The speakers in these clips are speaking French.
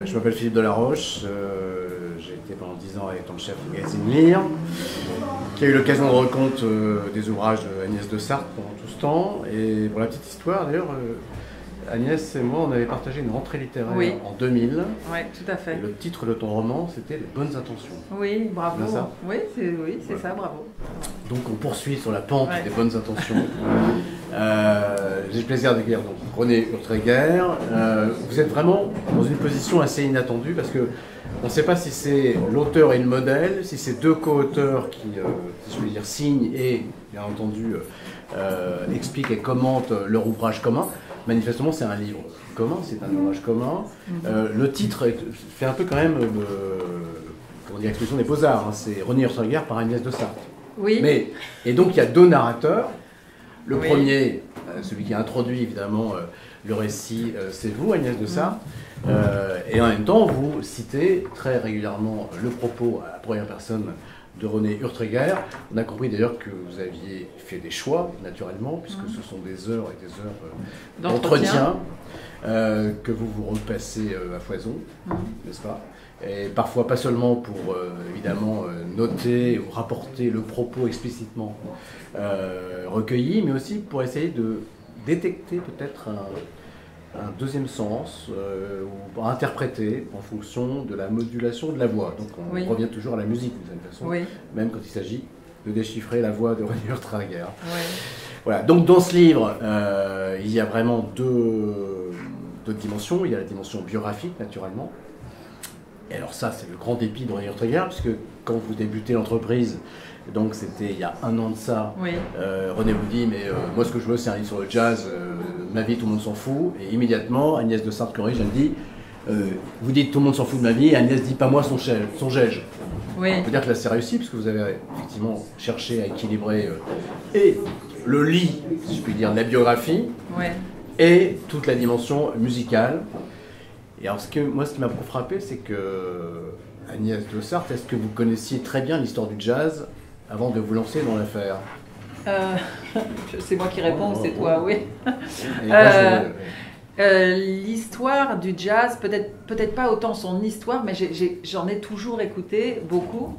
Je m'appelle Philippe Delaroche, j'ai été pendant 10 ans rédacteur-chef du magazine Lire, qui a eu l'occasion de rendre compte des ouvrages d'Agnès de Sarthe pendant tout ce temps. Et pour la petite histoire, d'ailleurs, Agnès et moi, on avait partagé une rentrée littéraire en 2000. Oui, tout à fait. Et le titre de ton roman, c'était Les bonnes intentions. Oui, bravo. Ça oui, c'est ça, bravo. Donc on poursuit sur la pente des bonnes intentions. J'ai le plaisir d'accueillir donc René Urtréguer. Vous êtes vraiment dans une position assez inattendue parce que on ne sait pas si c'est l'auteur et le modèle, si c'est deux co-auteurs qui, si je veux dire, signent et, bien entendu, expliquent et commentent leur ouvrage commun. Manifestement, c'est un livre commun, c'est un ouvrage commun. Le titre fait un peu quand même, comment dire, l'expression des beaux-arts. Hein. C'est René Urtréguer par Agnès de Sarthe. Oui. Et donc, il y a deux narrateurs. Le premier, celui qui a introduit évidemment le récit, c'est vous, Agnès de Sarthe. Et en même temps, vous citez très régulièrement le propos à la première personne de René Urtréguer. On a compris d'ailleurs que vous aviez fait des choix, naturellement, puisque ce sont des heures et des heures d'entretien que vous repassez à foison, n'est-ce pas? Et parfois pas seulement pour évidemment noter ou rapporter le propos explicitement recueilli, mais aussi pour essayer de détecter peut-être un deuxième sens ou interpréter en fonction de la modulation de la voix. Donc on revient toujours à la musique d'une certaine façon, même quand il s'agit de déchiffrer la voix de René Urtréguer. Voilà. Donc dans ce livre, il y a vraiment deux dimensions. Il y a la dimension biographique naturellement. Et alors ça, c'est le grand dépit de René Urtréguer, puisque quand vous débutez l'entreprise, donc c'était il y a un an de ça, René vous dit, mais moi ce que je veux c'est un livre sur le jazz, ma vie tout le monde s'en fout, et immédiatement Agnès de Sarthe corrige, elle dit, vous dites tout le monde s'en fout de ma vie, et Agnès dit pas moi son gège. On peut dire que là c'est réussi, puisque vous avez effectivement cherché à équilibrer et le lit, si je puis dire, de la biographie, et toute la dimension musicale. Et alors, ce qui m'a beaucoup frappé, c'est que Agnès de Sarthe, est-ce que vous connaissiez très bien l'histoire du jazz avant de vous lancer dans l'affaire? C'est moi qui réponds ou c'est toi? Oui. L'histoire du jazz, peut-être pas autant son histoire, mais j'en ai toujours écouté beaucoup.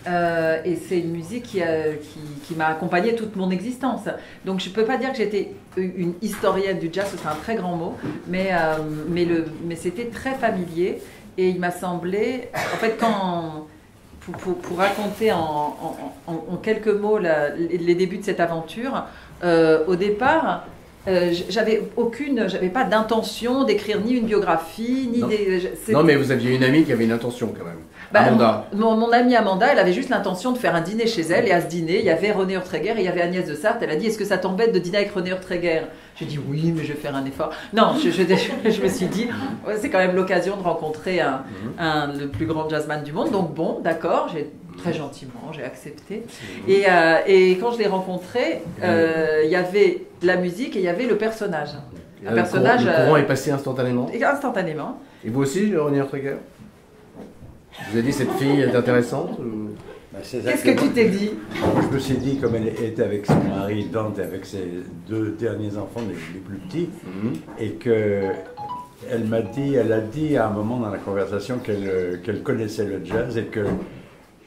Et c'est une musique qui m'a accompagnée toute mon existence. Donc je ne peux pas dire que j'étais une historienne du jazz, ce serait un très grand mot, mais c'était très familier. Et il m'a semblé, en fait, pour raconter en quelques mots les débuts de cette aventure, au départ, j'avais pas d'intention d'écrire ni une biographie, ni des... Non, mais vous aviez une amie qui avait une intention quand même. Amanda. Mon amie Amanda, elle avait juste l'intention de faire un dîner chez elle, et à ce dîner, il y avait René Urtréguer et il y avait Agnès de Sarthe. Elle a dit, est-ce que ça t'embête de dîner avec René Urtréguer? J'ai dit oui, mais je vais faire un effort. Non, je me suis dit, c'est quand même l'occasion de rencontrer le plus grand jazzman du monde, donc bon, d'accord, très gentiment, j'ai accepté. Et quand je l'ai rencontré, il y avait la musique et il y avait le personnage. Le courant est passé instantanément? Instantanément. Et vous aussi, René Urtréguer? Vous avez dit, cette fille est intéressante? Qu'est-ce que tu t'es dit? Je me suis dit, comme elle était avec son mari Dante, avec ses deux derniers enfants, les plus petits, et elle a dit à un moment dans la conversation qu'elle connaissait le jazz et que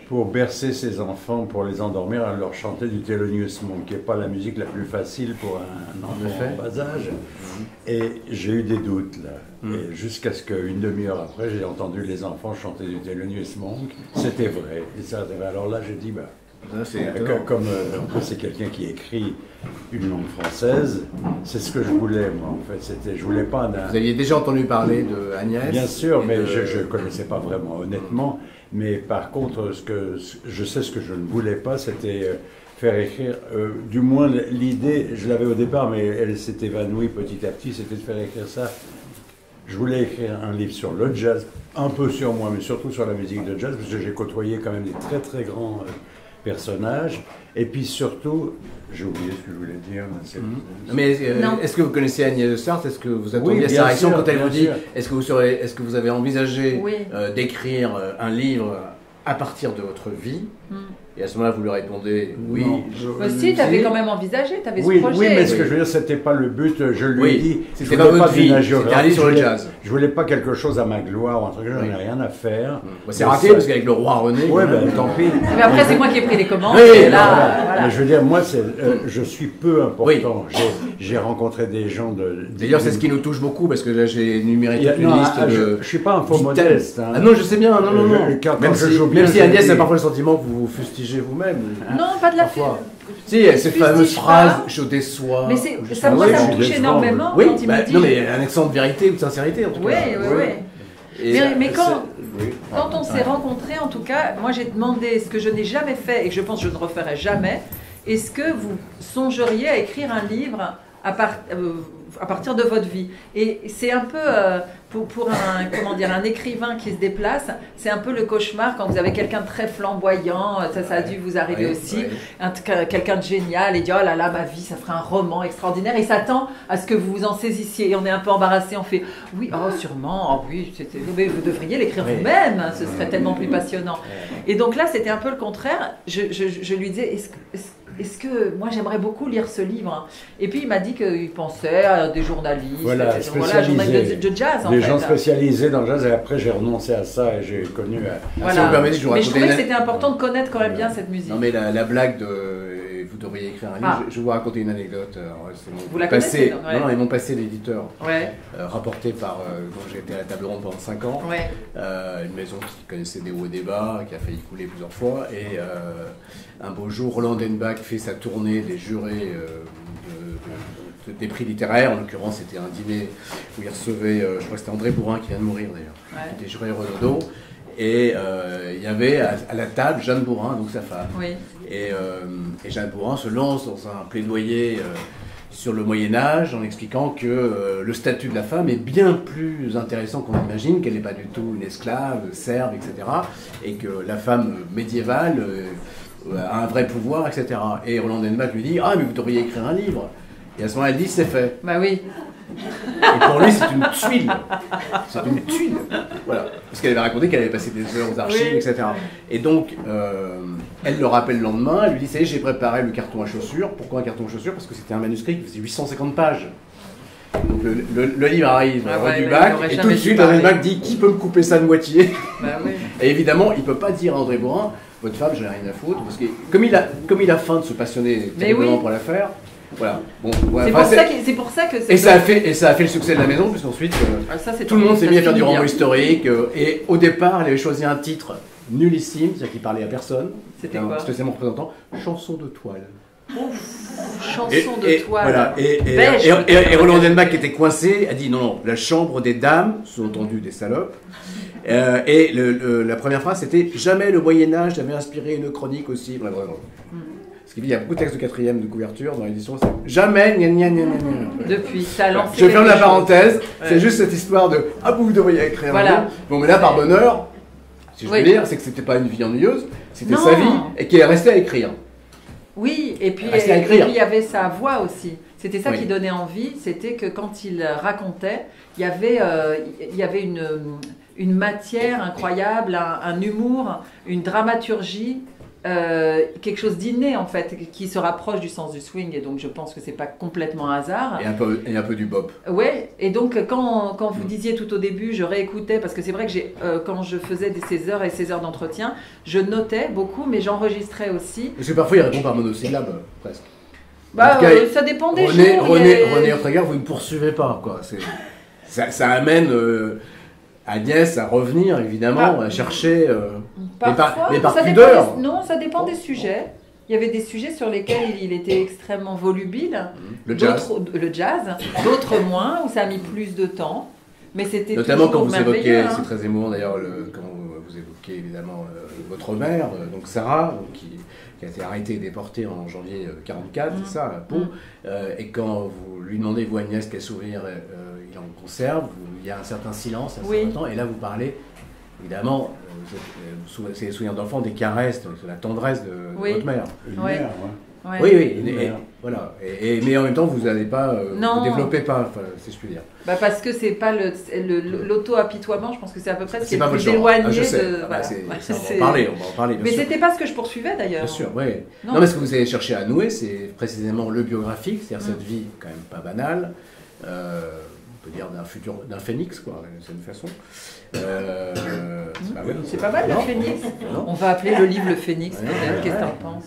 pour bercer ses enfants, pour les endormir, elle leur chantait du Thelonious Monk, qui n'est pas la musique la plus facile pour un enfant en bas âge. Et j'ai eu des doutes là. Et jusqu'à ce qu'une demi-heure après, j'ai entendu les enfants chanter du Thelonious Monk. C'était vrai. Et ça, alors là, j'ai dit, comme c'est quelqu'un qui écrit une langue française, c'est ce que je voulais, moi, en fait. Je voulais pas Vous aviez déjà entendu parler de Agnès? Bien sûr, mais je ne connaissais pas vraiment, honnêtement. Mais par contre, je sais ce que je ne voulais pas, c'était faire écrire, du moins l'idée, je l'avais au départ, mais elle s'est évanouie petit à petit, c'était de faire écrire ça. Je voulais écrire un livre sur le jazz, un peu sur moi, mais surtout sur la musique de jazz, parce que j'ai côtoyé quand même des très très grands personnages. Et puis surtout, j'ai oublié ce que je voulais dire. Mais est-ce que vous connaissez Agnès de Sarthe? Est-ce que vous attendiez à sa réaction quand elle vous dit, est-ce que vous avez envisagé d'écrire un livre à partir de votre vie? Et à ce moment-là, vous lui répondez oui. Si, tu avais quand même envisagé, tu avais ce projet. Oui, mais ce que je veux dire, c'était pas le but. Je lui ai dit, c'était pas votre vie, c'était aller sur le jazz. Je voulais pas quelque chose à ma gloire, entre guillemets, j'en ai rien à faire. C'est raté parce qu'avec le roi René. Ouais, ben tant pis. Mais après, c'est moi qui ai pris les commandes. Oui, là, mais je veux dire, moi, je suis peu important. J'ai rencontré des gens de. D'ailleurs, c'est ce qui nous touche beaucoup parce que là, j'ai énuméré toute une liste de. Je suis pas un faux modeste. Ah non, je sais bien, non. Même si Agnès a parfois le sentiment que vous vous fustigez vous-même. Non, pas de la fois. Si, ces fameuses phrases, je déçois. Mais ça me touche énormément quand il me dit. Non, mais un accent de vérité ou de sincérité en tout cas. Oui. Mais quand on s'est rencontrés, en tout cas, moi j'ai demandé ce que je n'ai jamais fait et que je pense que je ne referai jamais. Est-ce que vous songeriez à écrire un livre à partir de votre vie? Et c'est un peu, pour un écrivain qui se déplace, c'est un peu le cauchemar quand vous avez quelqu'un de très flamboyant, ça a dû vous arriver aussi, quelqu'un de génial et dit oh là là, ma vie, ça ferait un roman extraordinaire, et s'attend à ce que vous vous en saisissiez. Et on est un peu embarrassé, on fait oui, sûrement, oui, mais vous devriez l'écrire vous-même, ce serait tellement plus passionnant. Et donc là, c'était un peu le contraire. Je lui disais, est-ce que moi j'aimerais beaucoup lire ce livre? Et puis il m'a dit qu'il pensait à des journalistes, journalistes de jazz des gens spécialisés dans le jazz, et après j'ai renoncé à ça et j'ai connu. Mais je trouvais que c'était important de connaître quand même bien cette musique. Non mais la blague de vous devriez écrire un livre, je vais vous raconter une anecdote. Vous la connaissez? Non, ils m'ont passé l'éditeur, rapporté par dont j'ai été à la table ronde pendant 5 ans, une maison qui connaissait des hauts et des bas, qui a failli couler plusieurs fois, et un beau jour, Roland Denbach fait sa tournée des jurés des prix littéraires. En l'occurrence, c'était un dîner où il recevait, je crois que c'était André Bourrin qui vient de mourir d'ailleurs, qui était juré Renaudot. Et il y avait à la table Jeanne Bourrin, donc sa femme. Et Jeanne Bourrin se lance dans un plaidoyer sur le Moyen-Âge en expliquant que le statut de la femme est bien plus intéressant qu'on imagine, qu'elle n'est pas du tout une esclave, serve, etc. Et que la femme médiévale a un vrai pouvoir, etc. Et Roland Denbach lui dit « Ah, mais vous devriez écrire un livre !» Et à ce moment-là, elle dit « C'est fait !» Bah oui. Et pour lui, c'est une tuile. C'est une tuile. Voilà. Parce qu'elle avait raconté qu'elle avait passé des heures aux archives, etc. Et donc, elle le rappelle le lendemain, elle lui dit « Ça y est, j'ai préparé le carton à chaussures. » Pourquoi un carton à chaussures? Parce que c'était un manuscrit qui faisait 850 pages. Donc le livre arrive du bac, et tout de suite, André Denbach dit « Qui peut me couper ça de moitié ?» Et évidemment, il ne peut pas dire à André Bourrin « Votre femme, j'en ai rien à foutre. » Parce que comme il a faim de se passionner terriblement pour l'affaire, voilà. Bon, c'est pour ça que et ça a fait le succès de la maison, puisqu'ensuite tout le monde s'est mis à faire du roman historique. Et au départ, elle avait choisi un titre nullissime, c'est-à-dire qu'il parlait à personne. C'était quoi? Spécialement représentant, chanson de toile. Chanson de toile. Voilà. Et Roland Denbach, qui était coincé, a dit non, la chambre des dames, sous-entendu des salopes. Et la première phrase, c'était jamais le Moyen-Âge n'avait inspiré une chronique aussi. Bref. Il y a beaucoup de textes de 4e de couverture dans l'édition. Jamais, gna gna gna gna. Depuis, ça a lancé. Je ferme la parenthèse. C'est juste cette histoire de ah, vous devriez écrire un livre. Bon, mais là, par bonheur, si je veux dire, c'est que c'était pas une vie ennuyeuse, c'était sa vie et qu'il est resté à écrire. Oui, et puis il y avait sa voix aussi. C'était ça qui donnait envie. C'était que quand il racontait, il y avait une matière incroyable, un humour, une dramaturgie. Quelque chose d'inné en fait, qui se rapproche du sens du swing, et donc je pense que c'est pas complètement un hasard. Et un peu du bop. Ouais, et donc quand vous disiez tout au début, je réécoutais, parce que c'est vrai que quand je faisais ces heures et ces heures d'entretien, je notais beaucoup, mais j'enregistrais aussi. Parce que parfois il répond par monosyllabe, presque. Bah, ça dépend des jours. René Ortega, vous ne poursuivez pas, quoi. Ça amène Agnès à revenir, évidemment, à chercher... Parfois, mais par pudeur. Non, ça dépend des sujets. Il y avait des sujets sur lesquels il était extrêmement volubile. Le jazz. D'autres moins, où ça a mis plus de temps. Mais c'était notamment quand vous évoquez, hein. C'est très émouvant d'ailleurs, quand vous évoquez évidemment votre mère, donc Sarah, qui a été arrêtée et déportée en janvier 1944, c'est ça, à Pau. Et quand vous lui demandez, vous Agnès, quel souvenir il en conserve, il y a un certain silence, un certain temps, et là vous parlez, évidemment, c'est les souvenirs d'enfant, des caresses, de la tendresse de votre mère. Une mère, Ouais. Oui, oui, voilà. Mais en même temps, vous n'allez pas, Non. vous développez pas, enfin, si je puis dire. Bah parce que c'est pas l'auto-apitoiement, je pense que c'est à peu près ce qui est pas le votre plus genre. éloigné Je sais. de. Ah, Voilà. bah, Ouais, on va en parler, bien Mais sûr. c'était pas ce que je poursuivais d'ailleurs. Bien sûr, oui. Non. Non, mais ce que vous avez cherché à nouer, c'est précisément le biographique, c'est-à-dire cette vie quand même pas banale, on peut dire d'un phénix, quoi, d'une certaine façon. C'est pas mal le phénix. Non. On va appeler le livre le phénix, Ouais, peut-être. ouais, Qu'est-ce que ouais. t'en penses?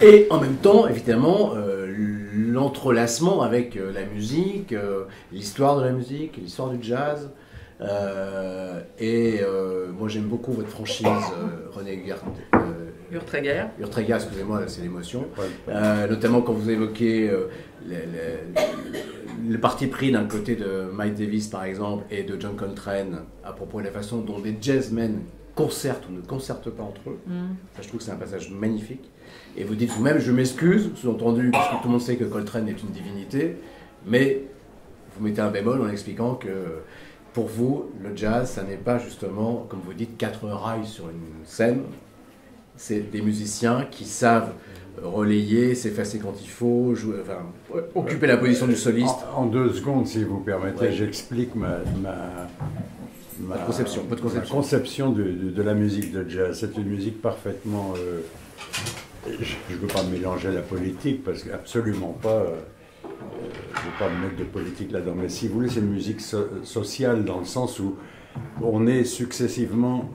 Et en même temps, évidemment, l'entrelacement avec la musique, l'histoire de la musique, l'histoire du jazz. Moi, j'aime beaucoup votre franchise, René Urtreger. Urtrega, excusez-moi, là, c'est l'émotion. Notamment quand vous évoquez le parti pris d'un côté de Miles Davis, par exemple, et de John Coltrane, à propos de la façon dont des jazzmen concertent ou ne concertent pas entre eux. Ça, je trouve que c'est un passage magnifique. Et vous dites vous-même, je m'excuse, sous-entendu, parce que tout le monde sait que Coltrane est une divinité, mais vous mettez un bémol en expliquant que pour vous, le jazz, ça n'est pas justement, comme vous dites, 4 rails sur une scène. C'est des musiciens qui savent relayer, s'effacer quand il faut, jouer, enfin, occuper la position du soliste. En 2 secondes, si vous permettez, Ouais. j'explique ma Votre conception de la musique de jazz. C'est une musique parfaitement... je ne veux pas mélanger la politique, parce qu'absolument pas... je ne veux pas me mettre de politique là-dedans, mais si vous voulez, c'est une musique sociale dans le sens où on est successivement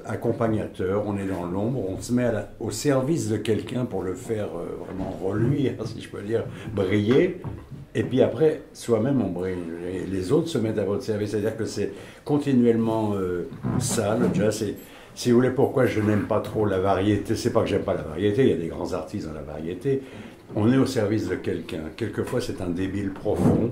accompagnateur, on est dans l'ombre, on se met au service de quelqu'un pour le faire vraiment reluire, si je peux dire, briller, et puis après, soi-même on brille, et les autres se mettent à votre service, c'est-à-dire que c'est continuellement ça, le jazz, si vous voulez, pourquoi je n'aime pas trop la variété, c'est pas que j'aime pas la variété, il y a des grands artistes dans la variété, on est au service de quelqu'un. Quelquefois, c'est un débile profond,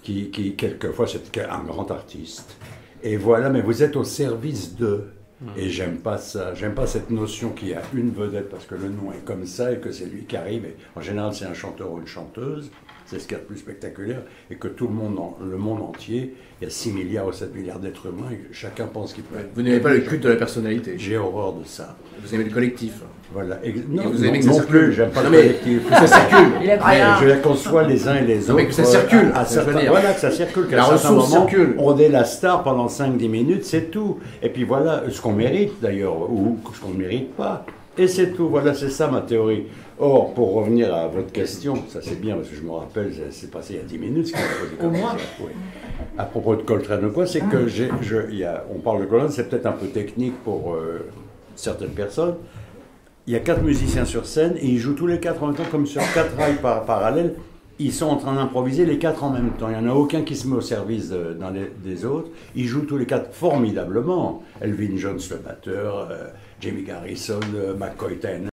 qui quelquefois, c'est un grand artiste. Et voilà, mais vous êtes au service d'eux. Et j'aime pas ça. J'aime pas cette notion qu'il y a une vedette, parce que le nom est comme ça, et que c'est lui qui arrive. Et en général, c'est un chanteur ou une chanteuse. C'est ce qu'il y a de plus spectaculaire. Et que tout le monde entier, il y a 6 milliards ou 7 milliards d'êtres humains, et chacun pense qu'il peut être... Vous n'aimez pas le culte de la personnalité. J'ai horreur de ça. Vous aimez le collectif. Voilà. Non, vous aimez que ça non circule. plus, j'aime pas Non, le mais collectif. que ça circule. Il a Mais rien. je veux dire qu'on soit les uns et les autres. mais que ça circule, À c'est ce que je veux certains, dire. voilà, que ça circule. Qu'à La certains ressource moments, circule. on est la star pendant 5-10 minutes, c'est tout. Et puis voilà, ce qu'on mérite d'ailleurs, ou ce qu'on ne mérite pas. Et c'est tout. Voilà, c'est ça ma théorie. Or, pour revenir à votre question, ça c'est bien, parce que je me rappelle, c'est passé il y a 10 minutes. Ce qu'on a posé comme Au moins. question. Oui. À propos de Coltrane ou quoi, c'est que on parle de Coltrane, c'est peut-être un peu technique pour certaines personnes. Il y a 4 musiciens sur scène et ils jouent tous les 4 en même temps, comme sur 4 rails parallèles. Ils sont en train d'improviser les 4 en même temps. Il n'y en a aucun qui se met au service des autres. Ils jouent tous les 4 formidablement. Elvin Jones, le batteur, Jimmy Garrison, McCoy Tyner.